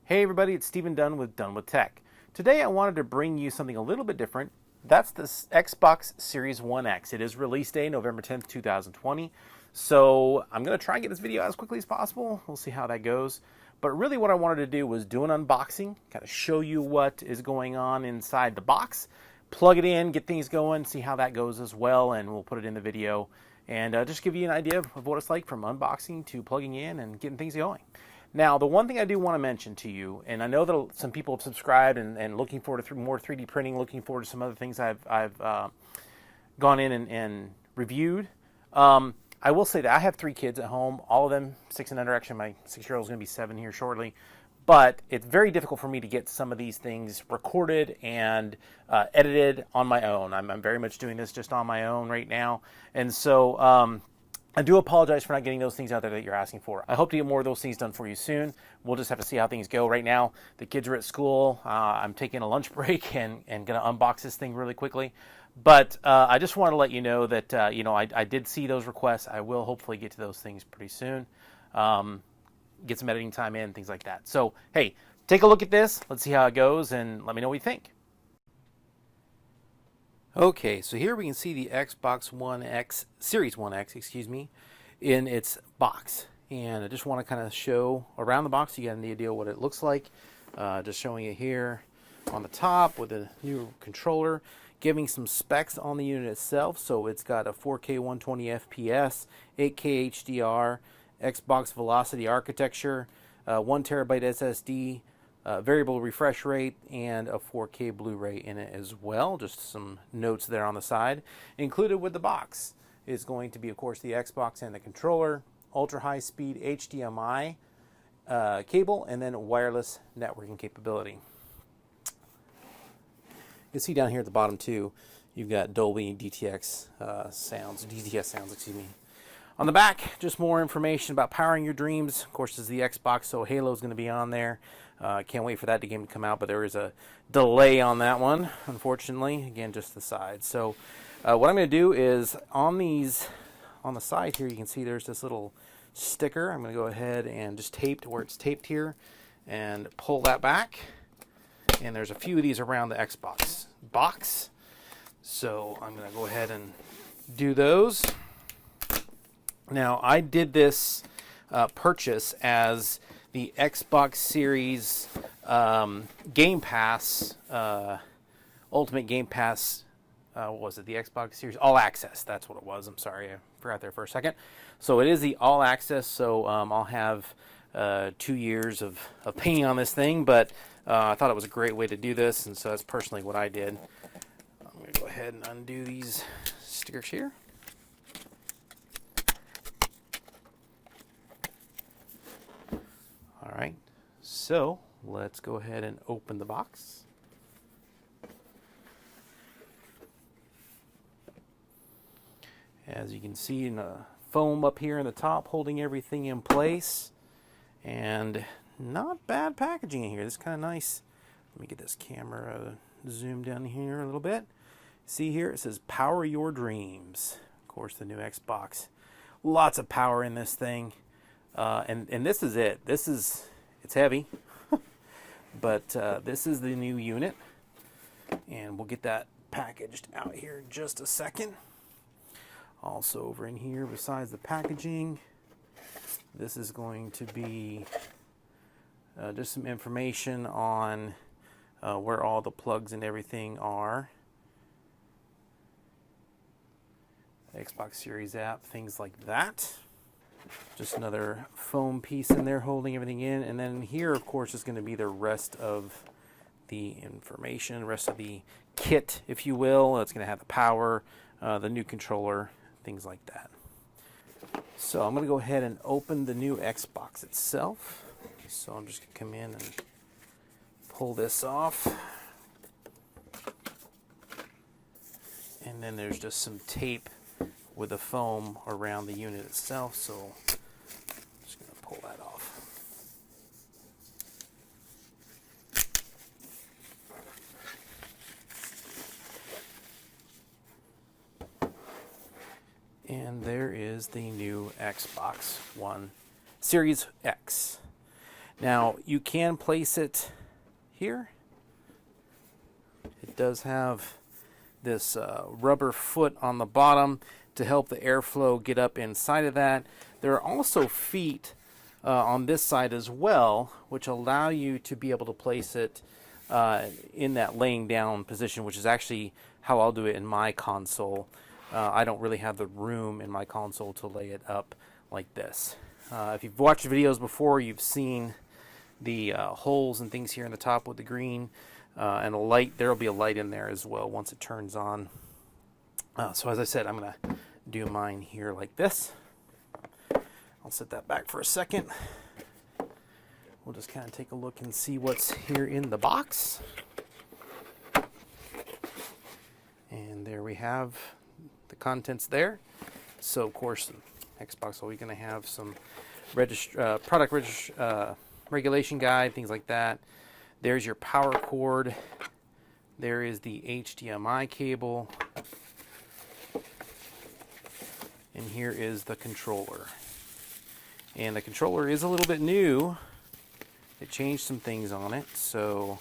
Hey everybody, it's Stephen Dunn with Dunn with Tech. Today I wanted to bring you something a little bit different. That's the Xbox Series 1X. It is release day, November 10th, 2020. So I'm going to try and get this video as quickly as possible. We'll see how that goes. But really what I wanted to do was do an unboxing, kind of show you what is going on inside the box, plug it in, get things going, see how that goes as well, and we'll put it in the video and just give you an idea of what it's like from unboxing to plugging in and getting things going. Now, the one thing I do want to mention to you, and I know that some people have subscribed and looking forward to more 3D printing, looking forward to some other things I've gone in and reviewed. I will say that I have 3 kids at home, all of them 6 and under. Actually, my 6-year-old is going to be 7 here shortly. But it's very difficult for me to get some of these things recorded and edited on my own. I'm very much doing this just on my own right now. And so I do apologize for not getting those things out there that you're asking for. I hope to get more of those things done for you soon. We'll just have to see how things go. Right now, the kids are at school. I'm taking a lunch break and going to unbox this thing really quickly. But I just want to let you know that I did see those requests. I will hopefully get to those things pretty soon. Get some editing time in, things like that. So, hey, take a look at this. Let's see how it goes, and let me know what you think. Okay, so here we can see the Xbox One X, Series 1X, in its box. And I just want to kind of show around the box so you get an idea what it looks like. Just showing it here on the top with a new controller, giving some specs on the unit itself. So it's got a 4K 120 FPS, 8K HDR, Xbox Velocity architecture, 1 terabyte SSD, variable refresh rate, and a 4K Blu-ray in it as well. Just some notes there on the side. Included with the box is going to be, of course, the Xbox and the controller, ultra high speed HDMI cable, and then wireless networking capability. You can see down here at the bottom too, you've got Dolby DTS sounds. On the back, just more information about powering your dreams. Of course, this is the Xbox, so Halo is going to be on there. Can't wait for that game to come out, but there is a delay on that one, unfortunately. Again, just the side. So what I'm going to do is on the side here, you can see there's this little sticker. I'm going to go ahead and just tape to where it's taped here and pull that back. And there's a few of these around the Xbox box. So I'm going to go ahead and do those. Now, I did this purchase as the Xbox Series Game Pass, Ultimate Game Pass, what was it? The Xbox Series All Access. That's what it was. I'm sorry, I forgot there for a second. So it is the All Access, so I'll have 2 years of painting on this thing, but I thought it was a great way to do this, and so that's personally what I did. I'm going to go ahead and undo these stickers here. Alright, so let's go ahead and open the box. As you can see, in the foam up here in the top holding everything in place, and not bad packaging in here. This is kind of nice. Let me get this camera zoomed down here a little bit. See here, it says power your dreams. Of course, the new Xbox. Lots of power in this thing. And this is it. It's heavy, but this is the new unit, and we'll get that packaged out here in just a second. Also over in here, besides the packaging, this is going to be just some information on where all the plugs and everything are. Xbox Series app, things like that. Just another foam piece in there holding everything in. And then here, of course, is going to be the rest of the information, rest of the kit, if you will. It's going to have the power, the new controller, things like that. So I'm going to go ahead and open the new Xbox itself. So I'm just going to come in and pull this off. And then there's just some tape with the foam around the unit itself, so I'm just going to pull that off. And there is the new Xbox One Series X. Now you can place it here. It does have this rubber foot on the bottom to help the airflow get up inside of that. There are also feet on this side as well, which allow you to be able to place it in that laying down position, which is actually how I'll do it in my console. I don't really have the room in my console to lay it up like this. If you've watched videos before, you've seen the holes and things here in the top with the green and a light. There will be a light in there as well once it turns on. So as I said, I'm going to do mine here like this. I'll set that back for a second. We'll just kind of take a look and see what's here in the box. And there we have the contents there. So of course, Xbox always going to have some product regulation guide, things like that. There's your power cord. There is the HDMI cable. And here is the controller. And the controller is a little bit new. It changed some things on it. So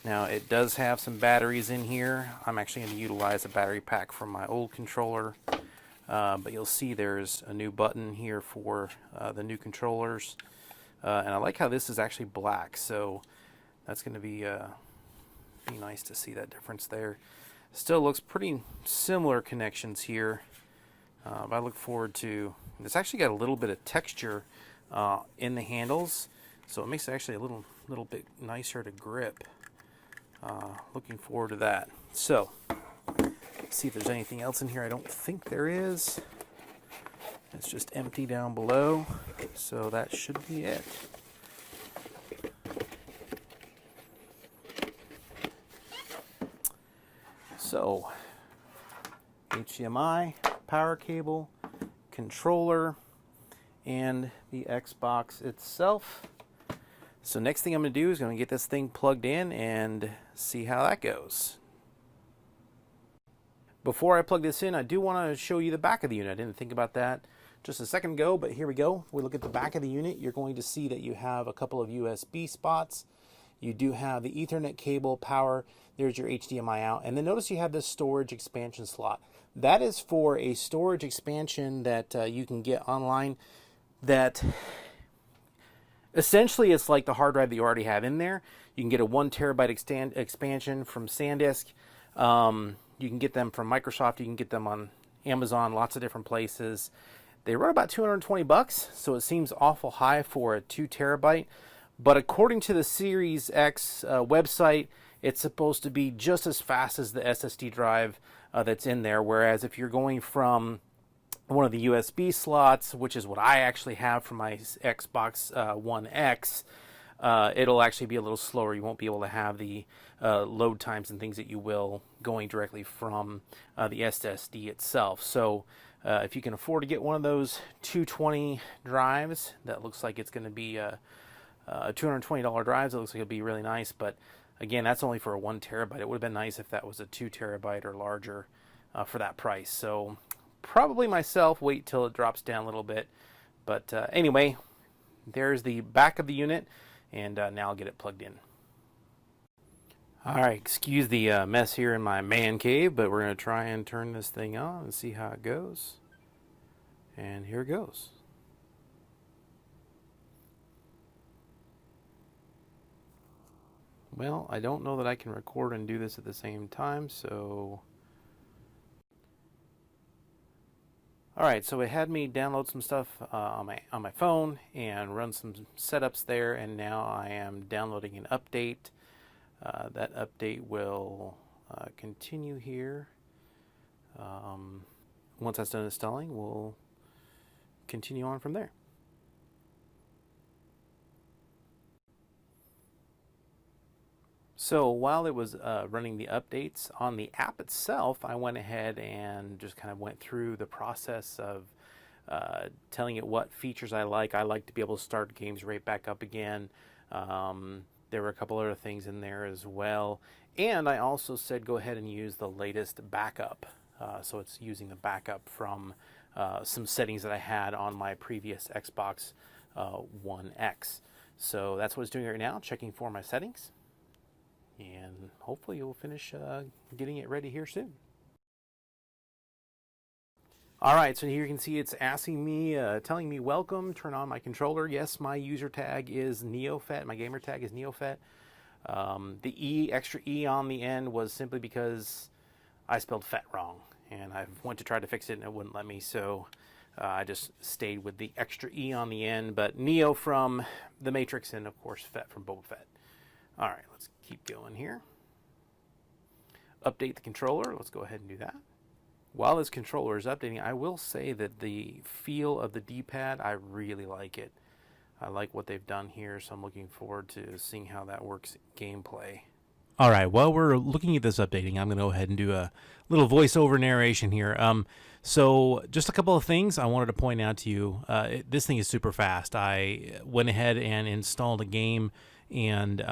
now it does have some batteries in here. I'm actually going to utilize a battery pack from my old controller. But you'll see there's a new button here for the new controllers. And I like how this is actually black. So that's going to be nice to see that difference there. Still looks pretty similar connections here. But I look forward to, it's actually got a little bit of texture in the handles, so it makes it actually a little bit nicer to grip. Looking forward to that. So, let's see if there's anything else in here. I don't think there is. It's just empty down below, so that should be it. So, HDMI, power cable, controller, and the Xbox itself. So next thing I'm going to do is going to get this thing plugged in and see how that goes. Before I plug this in, I do want to show you the back of the unit. I didn't think about that just a second ago, but here we go. We look at the back of the unit. You're going to see that you have a couple of USB spots. You do have the Ethernet cable, power. There's your HDMI out. And then notice you have this storage expansion slot. That is for a storage expansion that you can get online that essentially it's like the hard drive that you already have in there. You can get a 1 terabyte expansion from SanDisk. You can get them from Microsoft. You can get them on Amazon, lots of different places. They run about $220, so it seems awful high for a 2 terabyte. But according to the Series X website, it's supposed to be just as fast as the SSD drive that's in there. Whereas if you're going from one of the USB slots, which is what I actually have for my Xbox One X, it'll actually be a little slower. You won't be able to have the load times and things that you will going directly from the SSD itself. So if you can afford to get one of those 220 drives, that looks like it's going to be $220 drives. It looks like it'll be really nice, but again, that's only for a 1 terabyte. It would have been nice if that was a 2 terabyte or larger for that price. So probably myself wait till it drops down a little bit. But anyway, there's the back of the unit, and now I'll get it plugged in. All right, excuse the mess here in my man cave, but we're going to try and turn this thing on and see how it goes. And here it goes. Well, I don't know that I can record and do this at the same time, so... Alright, so it had me download some stuff on my phone and run some setups there, and now I am downloading an update. That update will continue here. Once that's done installing, we'll continue on from there. So while it was running the updates on the app itself, I went ahead and just kind of went through the process of telling it what features I like. I like to be able to start games right back up again. There were a couple other things in there as well. And I also said go ahead and use the latest backup. So it's using the backup from some settings that I had on my previous Xbox One X. So that's what it's doing right now, checking for my settings. And hopefully you'll finish getting it ready here soon. All right, so here you can see it's asking me, telling me welcome, turn on my controller. Yes, my user tag is NeoFet, my gamer tag is NeoFet. The extra E on the end was simply because I spelled FET wrong, and I went to try to fix it and it wouldn't let me, so I just stayed with the extra E on the end, but Neo from The Matrix and of course Fett from Boba Fett. All right, let's keep going here. Update the controller, let's go ahead and do that. While this controller is updating, I will say that the feel of the D-pad, I really like it. I like what they've done here, so I'm looking forward to seeing how that works in gameplay. All right, while we're looking at this updating, I'm going to go ahead and do a little voiceover narration here. So just a couple of things I wanted to point out to you. This thing is super fast. I went ahead and installed a game and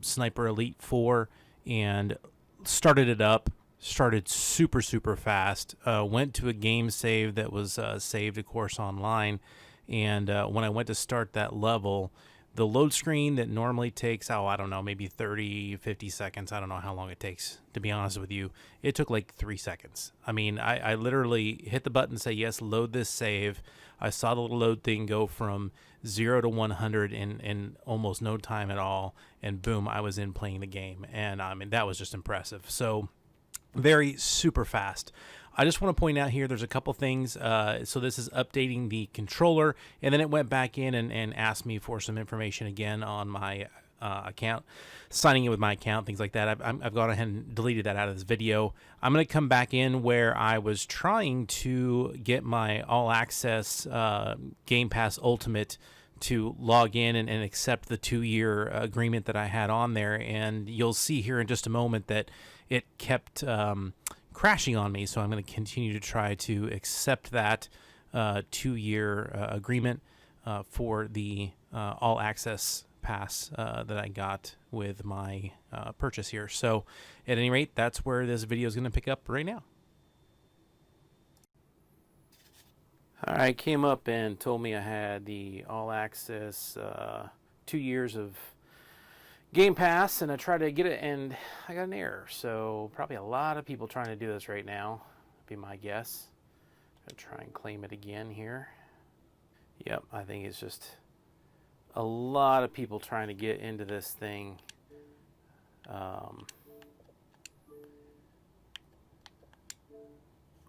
Sniper Elite 4 and started it up. Started super fast. Went to a game save that was saved, of course, online. And when I went to start that level, the load screen that normally takes, I don't know, maybe 30, 50 seconds. I don't know how long it takes, to be honest with you. It took like 3 seconds. I mean, I literally hit the button, say, yes, load this save. I saw the little load thing go from 0 to 100 in almost no time at all. And boom, I was in playing the game. And I mean, that was just impressive. So very super fast. I just want to point out here, there's a couple things. So this is updating the controller, and then it went back in and asked me for some information again on my account, signing in with my account, things like that. I've gone ahead and deleted that out of this video. I'm going to come back in where I was trying to get my All Access Game Pass Ultimate to log in and accept the 2-year agreement that I had on there, and you'll see here in just a moment that it kept crashing on me, so I'm going to continue to try to accept that 2-year agreement for the All Access Pass that I got with my purchase here. So at any rate, that's where this video is going to pick up right now. All right, came up and told me I had the All Access 2 years of Game Pass, and I tried to get it and I got an error. So probably a lot of people trying to do this right now, be my guess. I'm gonna try and claim it again here. Yep, I think it's just a lot of people trying to get into this thing.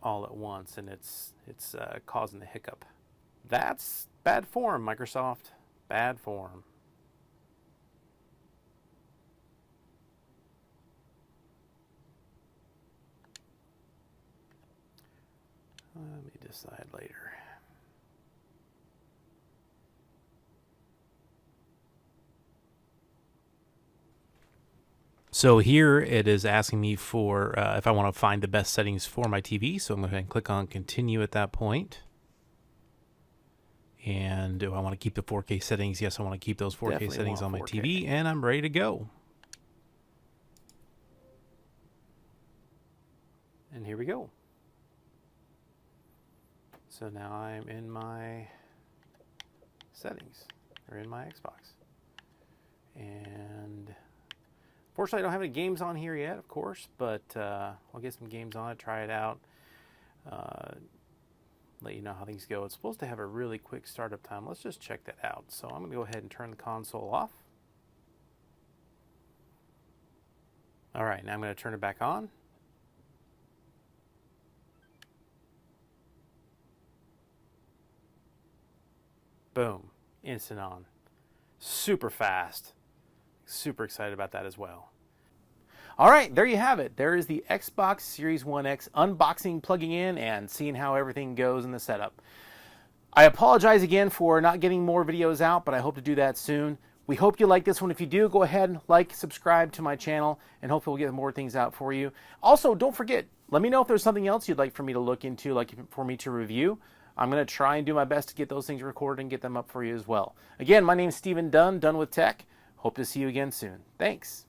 All at once, and it's causing the hiccup. That's bad form, Microsoft. Bad form. Let me decide later. So here it is asking me for if I want to find the best settings for my TV. So I'm going to click on continue at that point. And do I want to keep the 4K settings? Yes, I want to keep those 4K Definitely settings on my 4K. TV, and I'm ready to go. And here we go. So now I'm in my settings, or in my Xbox. And fortunately, I don't have any games on here yet, of course, but I'll get some games on it, try it out, let you know how things go. It's supposed to have a really quick startup time. Let's just check that out. So I'm going to go ahead and turn the console off. All right, now I'm going to turn it back on. Boom, instant on. Super fast. Super excited about that as well. All right, there you have it. There is the Xbox Series 1X unboxing, plugging in, and seeing how everything goes in the setup. I apologize again for not getting more videos out, but I hope to do that soon. We hope you like this one. If you do, go ahead and like, subscribe to my channel, and hopefully we'll get more things out for you. Also, don't forget, let me know if there's something else you'd like for me to look into, like for me to review. I'm going to try and do my best to get those things recorded and get them up for you as well. Again, my name is Stephen Dunn, Dunn with Tech. Hope to see you again soon. Thanks.